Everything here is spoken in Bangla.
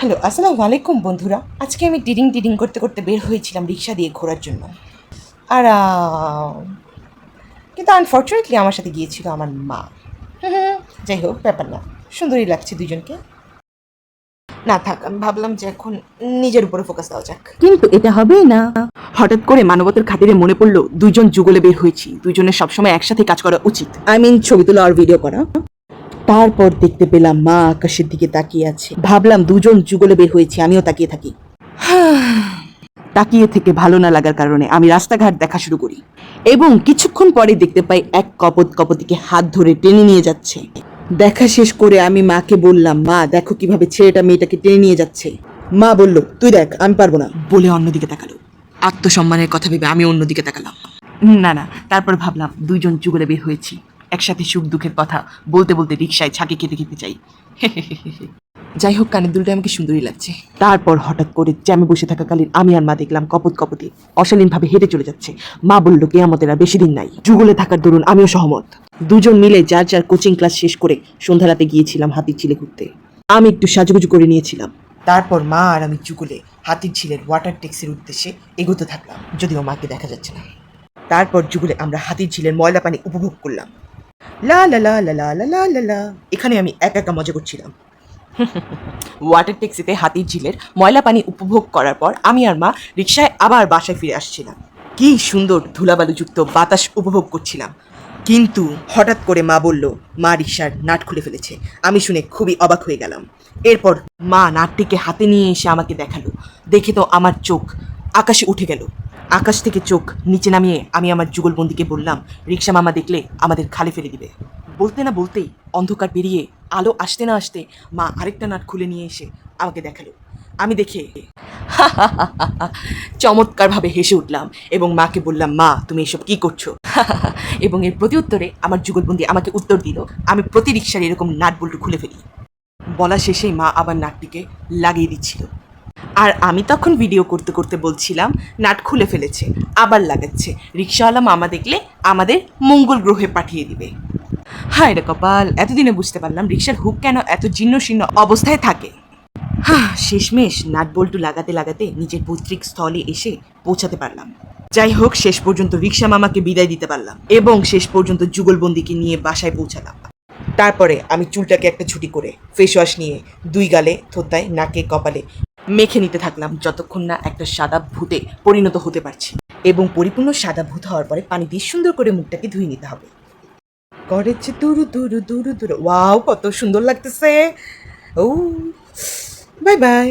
হ্যালো, আসসালামু আলাইকুম বন্ধুরা। আজকে আমি টিডিং করতে করতে বের হয়েছিলাম রিক্সা দিয়ে ঘোরার জন্য। আর কিন্তু আনফর্চুনেটলি আমার সাথে গিয়েছিল আমার মা। হুম, যাই হোক, ব্যাপার না। সুন্দরই লাগছে দুজনকে। না থাক, আমি ভাবলাম যে এখন নিজের উপরে ফোকাস দেওয়া যাক। কিন্তু এটা হবেই না। হঠাৎ করে মানবতার খাতিরে মনে পড়লো দুইজন যুগলে বের হয়েছি, দুইজনের সবসময় একসাথে কাজ করা উচিত। ছবি তোলা আর ভিডিও করা। তারপর দেখতে পেলাম মা আকাশের দিকে তাকিয়ে আছে। ভাবলাম দুজন যুগলে বের হয়েছি, আমিও তাকিয়ে থাকি। তাকিয়ে থেকে ভালো না লাগার কারণে আমি রাস্তাঘাট দেখা শুরু করি এবং কিছুক্ষণ পরে দেখতে পাই এক কপতিকে হাত ধরে টেনে নিয়ে যাচ্ছে। দেখা শেষ করে আমি মাকে বললাম, মা দেখো কিভাবে ছেলেটা মেয়েটাকে টেনে নিয়ে যাচ্ছে। মা বলল, তুই দেখ, আমি পারবো না বলে অন্যদিকে তাকালো। আত্মসম্মানের কথা ভেবে আমি অন্যদিকে তাকালাম। না, তারপর ভাবলাম দুইজন যুগলে বের হয়েছি, একসাথে সুখ দুঃখের কথা বলতে বলতে রিক্সায় ছাকে খেতে চাই। যাই হোক, কানের দুলটা আমাকে সুন্দরই লাগছে। তারপর হঠাৎ করে জ্যামে বসে থাকাকালীন আমি আর মা দেখলাম কপতি অশালীনভাবে হেঁটে চলে যাচ্ছে। মা বলল, কিয়ামতের আর বেশি দিন নাই। যুগলে থাকার দরুন আমিও সহমত। দুজন মিলে যার যার কোচিং ক্লাস শেষ করে সন্ধ্যা রাতে গিয়েছিলাম হাতির ঝিলে ঘুরতে। আমি একটু সাজুগুজু করে নিয়েছিলাম। তারপর মা আর আমি যুগলে হাতির ঝিলের ওয়াটার ট্যাক্সির উদ্দেশ্যে এগোতে থাকলাম, যদিও মাকে দেখা যাচ্ছে না। তারপর যুগলে আমরা হাতির ঝিলের ময়লা পানি উপভোগ করলাম। লা লা লা লা লা লা লা লা লা। এখানে আমি একা একা মজা করছিলাম। ওয়াটার ট্যাক্সিতে হাতির ঝিলের ময়লা পানি উপভোগ করার পর আমি আর মা রিকশায় আবার বাসায় ফিরে আসছিলাম। কি সুন্দর ধুলাবালুযুক্ত বাতাস উপভোগ করছিলাম। কিন্তু হঠাৎ করে মা বলল, মা রিকশার নাট খুলে ফেলেছে। আমি শুনে খুবই অবাক হয়ে গেলাম। এরপর মা নাটটিকে হাতে নিয়ে এসে আমাকে দেখালো। দেখে তো আমার চোখ আকাশে উঠে গেল। আকাশ থেকে চোখ নিচে নামিয়ে আমি আমার যুগলবন্দিকে বললাম, রিকশা মামা দেখলে আমাদের খালে ফেলে দিবে। বলতে না বলতেই অন্ধকার পেরিয়ে আলো আসতে না আসতে মা আরেকটা নাট খুলে নিয়ে এসে আমাকে দেখালো। আমি দেখে চমৎকারভাবে হেসে উঠলাম এবং মাকে বললাম, মা তুমি এসব কি করছো? এবং এর প্রতি উত্তরে আমার যুগলবন্দি আমাকে উত্তর দিল, আমি প্রতি রিকশার এরকম নাট বল্টু খুলে ফেলি। বলা শেষেই মা আবার নাটটিকে লাগিয়ে দিচ্ছিল। আর আমি তখন ভিডিও করতে করতে বলছিলাম, নাট খুলে ফেলেছে, আবার লাগাচ্ছে, রিক্সাওয়ালা মামা দেখলে আমাদের মঙ্গল গ্রহে পাঠিয়ে দিবে। হায় রে কপাল, এতদিনে বুঝতে পারলাম রিক্সার হুক কেন এত জীর্ণ শীর্ণ অবস্থায় থাকে। শেষমেশ নাট বল্টু লাগাতে লাগাতে নিজের পৈতৃক স্থলে এসে পৌঁছাতে পারলাম। যাই হোক, শেষ পর্যন্ত রিক্সা মামাকে বিদায় দিতে পারলাম এবং শেষ পর্যন্ত যুগলবন্দিকে নিয়ে বাসায় পৌঁছালাম। তারপরে আমি চুলটাকে একটা ছুটি করে ফেস ওয়াশ নিয়ে দুই গালে, থোতায়, নাকে, কপালে মেখে নিতে থাকলাম যতক্ষণ না একটা সাদা ভূতে পরিণত হতে পারছি। এবং পরিপূর্ণ সাদা ভূত হওয়ার পরে পানি দিয়ে সুন্দর করে মুখটাকে ধুয়ে নিতে হবে। করেছে দুরু দুরু দুরু দুরু, ওয়াও কত সুন্দর লাগতেছে। ও বাই বাই।